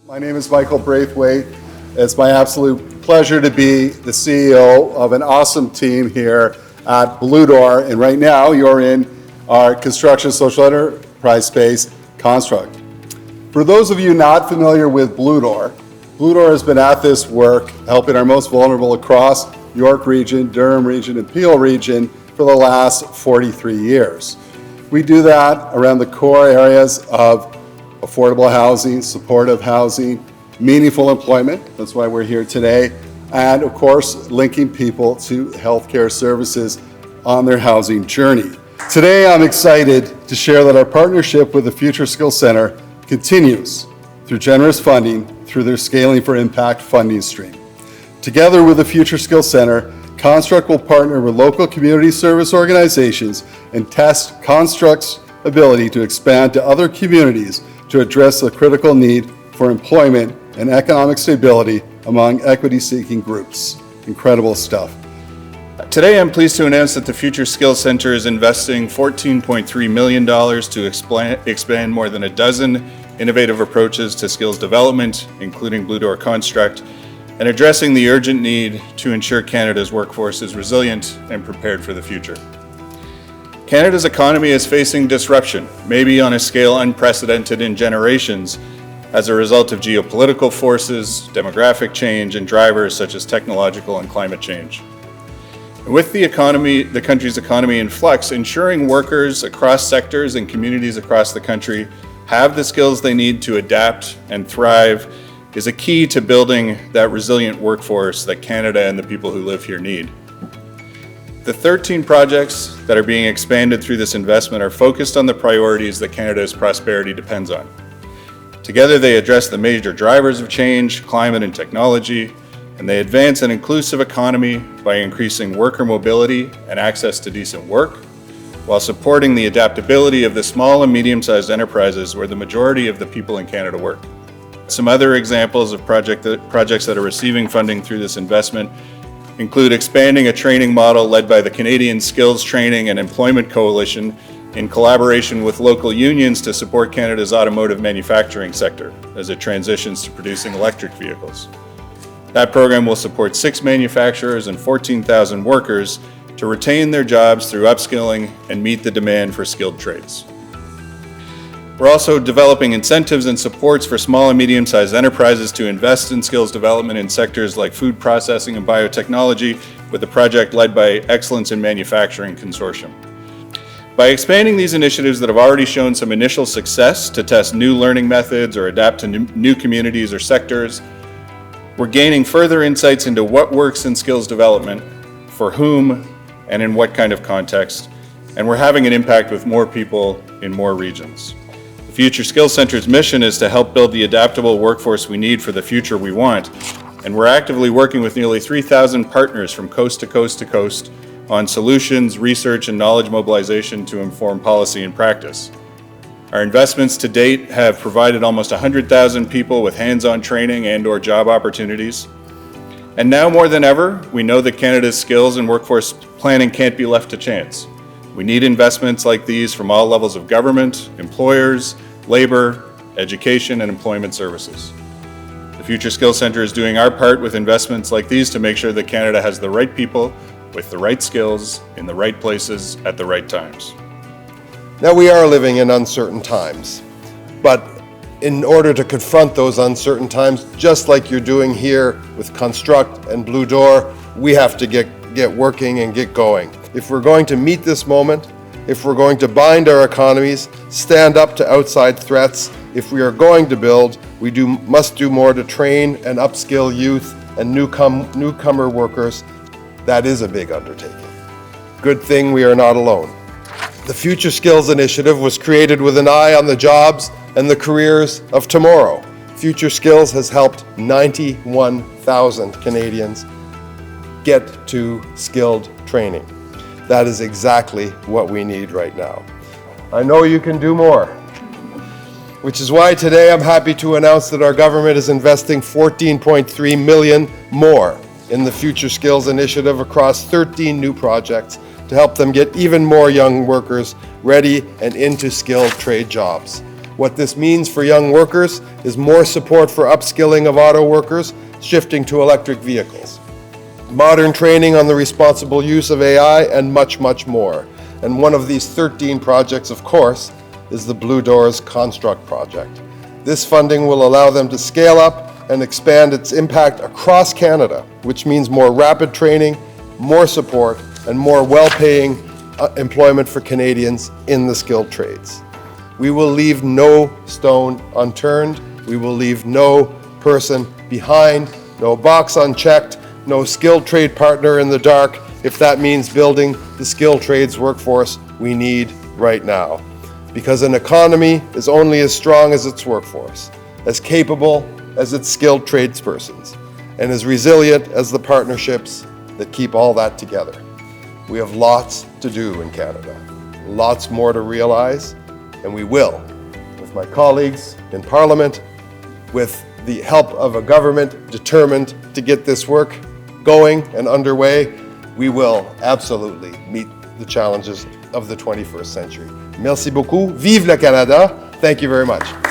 My name is Michael Braithwaite. It's my absolute pleasure to be the CEO of an awesome team here at Blue Door. And right now, you're in our construction social enterprise space, Construct. For those of you not familiar with Blue Door has been at this work helping our most vulnerable across York Region, Durham Region, and Peel Region for the last 43 years. We do that around the core areas of affordable housing, supportive housing, meaningful employment, that's why we're here today, and of course, linking people to healthcare services on their housing journey. Today, I'm excited to share that our partnership with the Future Skills Center continues through generous funding through their Scaling for Impact funding stream. Together with the Future Skills Center, Construct will partner with local community service organizations and test Construct's ability to expand to other communities to address the critical need for employment and economic stability among equity-seeking groups. Incredible stuff. Today, I'm pleased to announce that the Future Skills Center is investing $14.3 million to expand more than a dozen innovative approaches to skills development, including Blue Door Construct, and addressing the urgent need to ensure Canada's workforce is resilient and prepared for the future. Canada's economy is facing disruption, maybe on a scale unprecedented in generations, as a result of geopolitical forces, demographic change, and drivers such as technological and climate change. With the country's economy in flux, ensuring workers across sectors and communities across the country have the skills they need to adapt and thrive is a key to building that resilient workforce that Canada and the people who live here need. The 13 projects that are being expanded through this investment are focused on the priorities that Canada's prosperity depends on. Together, they address the major drivers of change, climate and technology, and they advance an inclusive economy by increasing worker mobility and access to decent work, while supporting the adaptability of the small and medium-sized enterprises where the majority of the people in Canada work. Some other examples of projects that are receiving funding through this investment include expanding a training model led by the Canadian Skills Training and Employment Coalition in collaboration with local unions to support Canada's automotive manufacturing sector as it transitions to producing electric vehicles. That program will support 6 manufacturers and 14,000 workers to retain their jobs through upskilling and meet the demand for skilled trades. We're also developing incentives and supports for small and medium-sized enterprises to invest in skills development in sectors like food processing and biotechnology with a project led by Excellence in Manufacturing Consortium. By expanding these initiatives that have already shown some initial success to test new learning methods or adapt to new communities or sectors, we're gaining further insights into what works in skills development, for whom, and in what kind of context, and we're having an impact with more people in more regions. The Future Skills Center's mission is to help build the adaptable workforce we need for the future we want, and we're actively working with nearly 3,000 partners from coast to coast to coast on solutions, research, and knowledge mobilization to inform policy and practice. Our investments to date have provided almost 100,000 people with hands-on training and/or job opportunities. And now more than ever, we know that Canada's skills and workforce planning can't be left to chance. We need investments like these from all levels of government, employers, labor, education, and employment services. The Future Skills Center is doing our part with investments like these to make sure that Canada has the right people with the right skills in the right places at the right times. Now, we are living in uncertain times, but in order to confront those uncertain times, just like you're doing here with Construct and Blue Door, we have to get working and get going. If we're going to meet this moment, if we're going to bind our economies, stand up to outside threats, if we are going to build, we must do more to train and upskill youth and newcomer workers. That is a big undertaking. Good thing we are not alone. The Future Skills Initiative was created with an eye on the jobs and the careers of tomorrow. Future Skills has helped 91,000 Canadians get to skilled training. That is exactly what we need right now. I know you can do more, which is why today I'm happy to announce that our government is investing $14.3 million more in the Future Skills Initiative across 13 new projects to help them get even more young workers ready and into skilled trade jobs. What this means for young workers is more support for upskilling of auto workers, shifting to electric vehicles, modern training on the responsible use of AI, and much, much more. And one of these 13 projects, of course, is the Blue Doors Construct project. This funding will allow them to scale up and expand its impact across Canada, which means more rapid training, more support, and more well-paying employment for Canadians in the skilled trades. We will leave no stone unturned. We will leave no person behind, no box unchecked, no skilled trade partner in the dark, if that means building the skilled trades workforce we need right now. Because an economy is only as strong as its workforce, as capable as its skilled tradespersons, and as resilient as the partnerships that keep all that together. We have lots to do in Canada, lots more to realize, and we will, with my colleagues in Parliament, with the help of a government determined to get this work going and underway, we will absolutely meet the challenges of the 21st century. Merci beaucoup. Vive le Canada. Thank you very much.